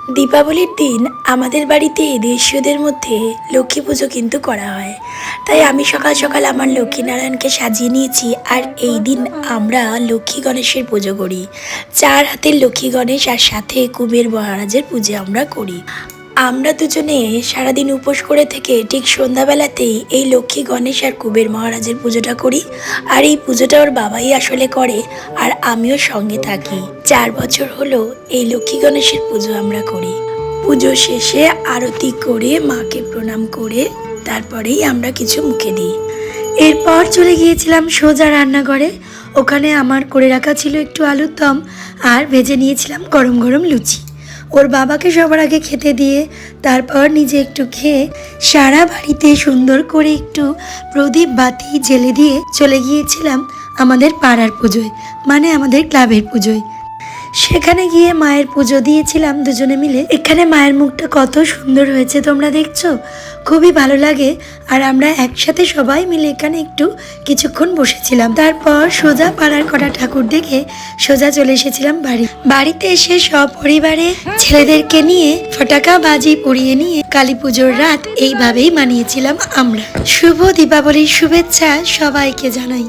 দীপাবলির দিন আমাদের বাড়িতে দেশীয়দের মধ্যে লক্ষ্মী পুজো কিন্তু করা হয়। তাই আমি সকাল সকাল আমার লক্ষ্মীনারায়ণকে সাজিয়ে নিয়েছি। আর এই দিন আমরা লক্ষ্মী গণেশের পুজো করি। 4 হাতের লক্ষ্মী গণেশ আর সাথে কুবের মহারাজের পুজো আমরা করি। আমরা দুজনে সারাদিন উপোস করে থেকে ঠিক সন্ধ্যাবেলাতেই এই লক্ষ্মী গণেশ আর কুবের মহারাজের পুজোটা করি। আর এই পুজোটা ওর বাবাই আসলে করে, আর আমিও সঙ্গে থাকি। 4 বছর হলো এই লক্ষ্মী গণেশের পুজো আমরা করি। পুজো শেষে আরতি করে মাকে প্রণাম করে তারপরেই আমরা কিছু মুখে দিই। এরপর চলে গিয়েছিলাম সোজা রান্নাঘরে। ওখানে আমার করে রাখা ছিল একটু আলুর দম আর ভেজে নিয়েছিলাম গরম গরম লুচি। ওর বাবাকে সবার আগে খেতে দিয়ে তারপর নিজে একটু খেয়ে সারা বাড়িতে সুন্দর করে একটু প্রদীপ বাতি জ্বেলে দিয়ে চলে গিয়েছিলাম আমাদের পাড়ার পুজোয়, মানে আমাদের ক্লাবের পুজোয়। সেখানে গিয়ে মায়ের পুজো দিয়েছিলাম দুজনে মিলে। এখানে মায়ের মুখটা কত সুন্দর হয়েছে তোমরা দেখছো, খুবই ভালো লাগে। আর আমরা একসাথে সবাই মিলে এখানে একটু কিছুক্ষণ বসেছিলাম। তারপর সোজা পাড়ার কটা ঠাকুর দেখে সোজা চলে এসেছিলাম বাড়িতে এসে সপরিবারে ছেলেদেরকে নিয়ে ফটাকা বাজি পুড়িয়ে নিয়ে কালী পুজোর রাত এইভাবেই মানিয়েছিলাম আমরা। শুভ দীপাবলির শুভেচ্ছা সবাইকে জানাই।